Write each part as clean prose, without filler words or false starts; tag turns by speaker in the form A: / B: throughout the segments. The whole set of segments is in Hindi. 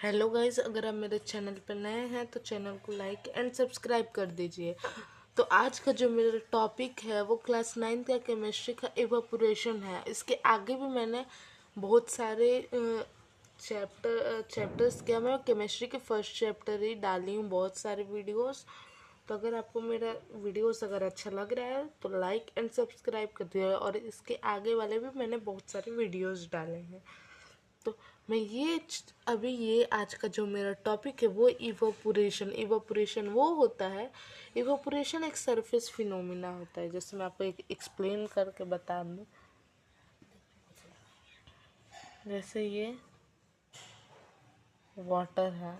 A: हेलो गाइस, अगर आप मेरे चैनल पर नए हैं तो चैनल को लाइक एंड सब्सक्राइब कर दीजिए। तो आज का जो मेरा टॉपिक है वो क्लास 9 का केमिस्ट्री का इवापोरेशन है। इसके आगे भी मैंने बहुत सारे चैप्टर्स किया। मैं केमिस्ट्री के फर्स्ट चैप्टर ही डाली हूँ बहुत सारे वीडियोस। तो अगर आपको मेरा वीडियोस अगर अच्छा लग रहा है तो लाइक एंड सब्सक्राइब कर दिए। और इसके आगे वाले भी मैंने बहुत सारे वीडियोस डाले हैं। तो मैं अभी ये आज का जो मेरा टॉपिक है वो इवोपोरेशन वो होता है। इवोपोरेशन एक सरफेस फिनोमिना होता है। जैसे मैं आपको एक एक्सप्लेन करके बता दूँ। जैसे ये वाटर है,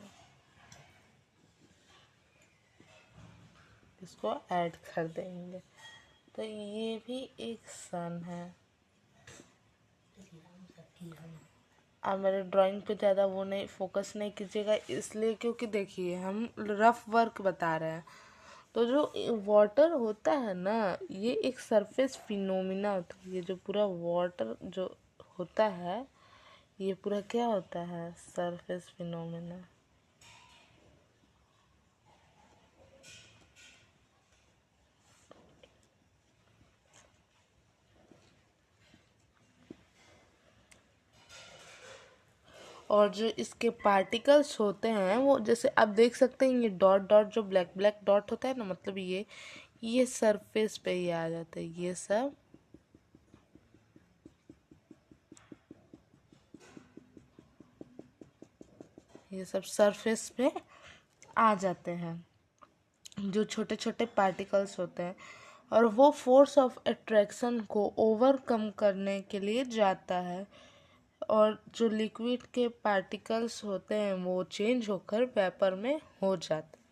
A: इसको ऐड कर देंगे तो ये भी एक सन है। आप मेरे ड्राइंग पे ज़्यादा वो नहीं फोकस नहीं कीजिएगा, इसलिए क्योंकि देखिए हम रफ वर्क बता रहे हैं। तो जो वाटर होता है ना, ये एक सरफेस फिनोमिना होता है। ये जो पूरा वाटर जो होता है ये पूरा क्या होता है, सरफेस फिनोमिना। और जो इसके पार्टिकल्स होते हैं वो जैसे आप देख सकते हैं, ये डॉट डॉट जो ब्लैक ब्लैक डॉट होता है ना, मतलब ये सरफेस पे ही आ जाता है। ये सब सरफेस पे आ जाते हैं, जो छोटे छोटे पार्टिकल्स होते हैं। और वो फोर्स ऑफ अट्रैक्शन को ओवरकम करने के लिए जाता है। और जो लिक्विड के पार्टिकल्स होते हैं वो चेंज होकर वेपर में हो जाते हैं।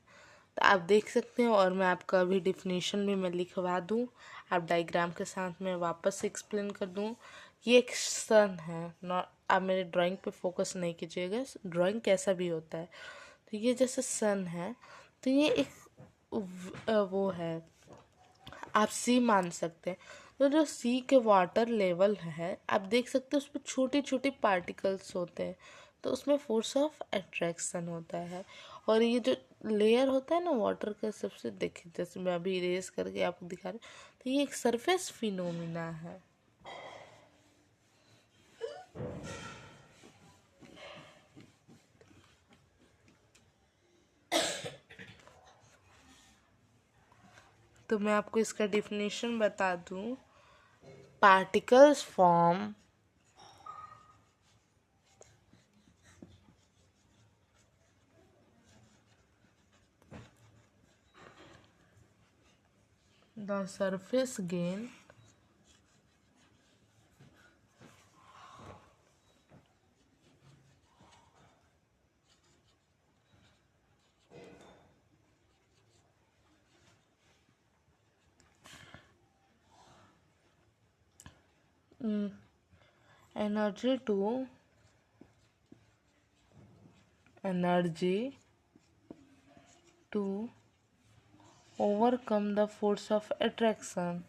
A: तो आप देख सकते हैं। और मैं आपका अभी डिफिनीशन भी मैं लिखवा दूँ, आप डायग्राम के साथ में वापस से एक्सप्लेन कर दूँ। ये एक सन है। नॉट, आप मेरे ड्राइंग पे फोकस नहीं कीजिएगा, ड्राइंग कैसा भी होता है। तो ये जैसे सन है, तो ये एक वो है, आप सी मान सकते हैं। तो जो सी के वाटर लेवल है आप देख सकते हैं, उसमें छोटे छोटे पार्टिकल्स होते हैं। तो उसमें फोर्स ऑफ अट्रैक्शन होता है। और ये जो लेयर होता है ना वाटर का, सबसे देखिए जैसे मैं अभी इरेज करके आपको दिखा रही हूँ, तो ये एक सरफेस फिनोमिना है। तो मैं आपको इसका डिफिनेशन बता दूं। Particles form the surface gain energy to energy to overcome the force of attraction.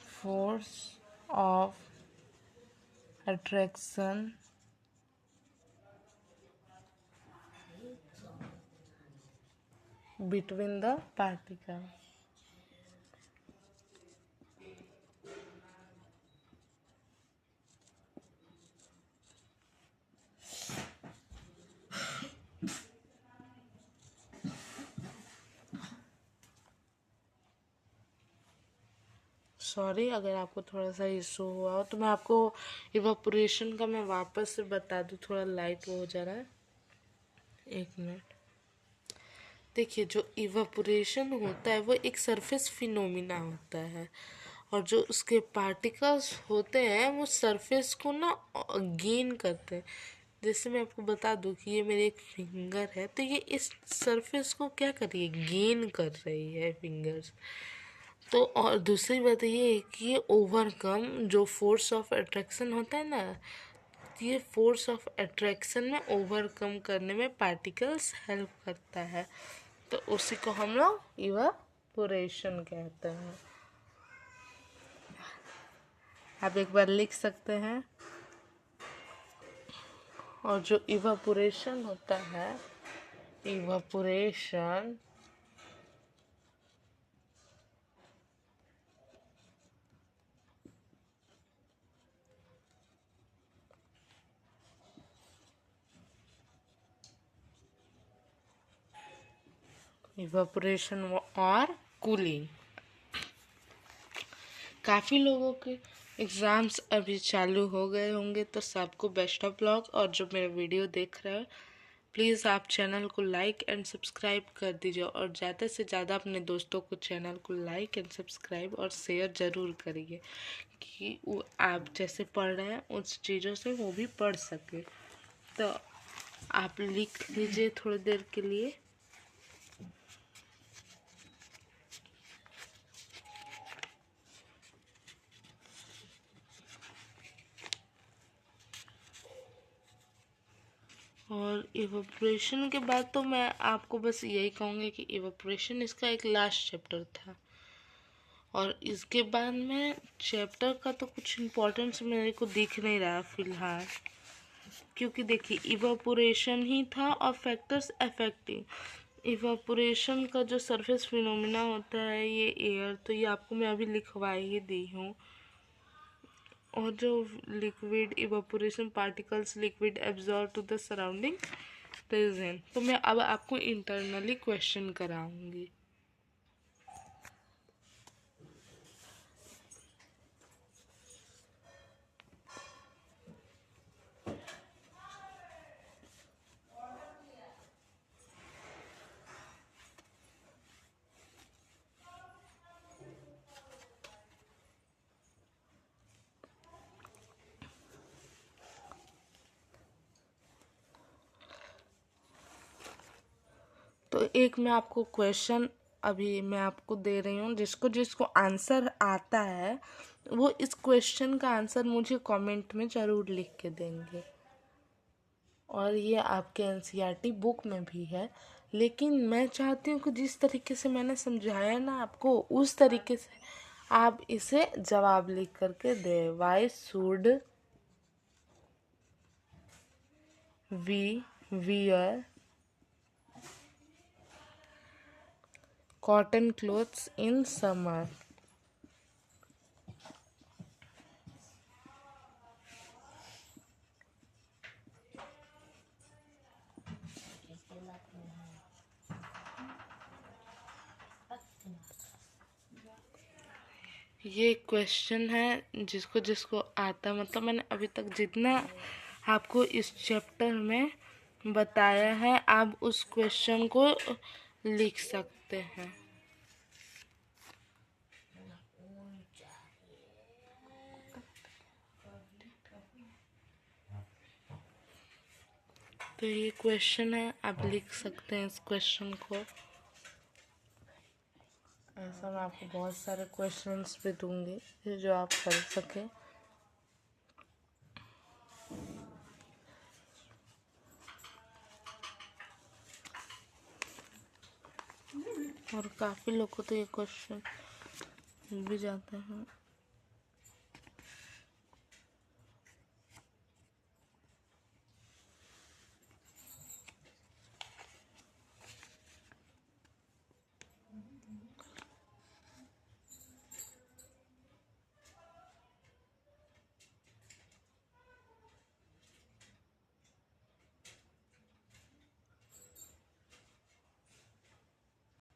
A: Force of attraction between the particle. Sorry अगर आपको थोड़ा सा इशू हुआ हो, तो मैं आपको इवापोरेशन का मैं वापस से बता दूँ। थोड़ा लाइट वो हो जा रहा है, एक मिनट। देखिए, जो इवापोरेशन होता है वो एक सरफेस फिनोमिना होता है। और जो उसके पार्टिकल्स होते हैं वो सरफेस को ना गेन करते हैं। जैसे मैं आपको बता दूं कि ये मेरी एक फिंगर है, तो ये इस सरफेस को क्या कर रही है, गेन कर रही है फिंगर्स। तो और दूसरी बात ये है कि ये ओवरकम जो फोर्स ऑफ अट्रैक्शन होता है ना, ये फोर्स ऑफ अट्रैक्शन में ओवरकम करने में पार्टिकल्स हेल्प करता है। तो उसी को हम लोग इवा इवेपोरेशन कहते हैं। आप एक बार लिख सकते हैं। और जो इवेपोरेशन होता है, इवेपोरेशन इवेपोरेशन और कूलिंग। काफ़ी लोगों के एग्ज़ाम्स अभी चालू हो गए होंगे, तो सबको बेस्ट ऑफ लक। और जो मेरा वीडियो देख रहे हैं, प्लीज़ आप चैनल को लाइक एंड सब्सक्राइब कर दीजिए, और ज़्यादा से ज़्यादा अपने दोस्तों को चैनल को लाइक एंड सब्सक्राइब और शेयर ज़रूर करिए, कि वो आप जैसे पढ़ रहे हैं उस चीज़ों से वो भी पढ़ सके। तो आप लिख लीजिए थोड़ी देर के लिए। और इवेपोरेशन के बाद तो मैं आपको बस यही कहूँगी कि इवेपोरेशन इसका एक लास्ट चैप्टर था, और इसके बाद में चैप्टर का तो कुछ इम्पोर्टेंस मेरे को दिख नहीं रहा फिलहाल, क्योंकि देखिए इवेपोरेशन ही था और फैक्टर्स अफेक्टिंग इवेपोरेशन का जो सरफेस फिनोमिना होता है, ये एयर, तो ये आपको मैं अभी लिखवा ही दी हूँ। और जो liquid evaporation particles liquid absorb to the surrounding present. तो मैं अब आपको इंटरनली क्वेश्चन कराऊंगी। तो एक मैं आपको क्वेश्चन अभी मैं आपको दे रही हूँ, जिसको जिसको आंसर आता है वो इस क्वेश्चन का आंसर मुझे कमेंट में ज़रूर लिख के देंगे। और ये आपके एनसीईआरटी बुक में भी है, लेकिन मैं चाहती हूँ कि जिस तरीके से मैंने समझाया ना आपको, उस तरीके से आप इसे जवाब लिख करके दे। Why should we wear cotton clothes in summer? ये क्वेश्चन है जिसको जिसको आता, मतलब मैंने अभी तक जितना आपको इस चैप्टर में बताया है, आप उस क्वेश्चन को लिख सकते हैं। तो ये क्वेश्चन है, आप लिख सकते हैं इस क्वेश्चन को। ऐसा मैं आपको बहुत सारे क्वेश्चंस भी दूंगी जो आप कर सकें। और काफ़ी लोग को तो ये क्वेश्चन भी जाते हैं।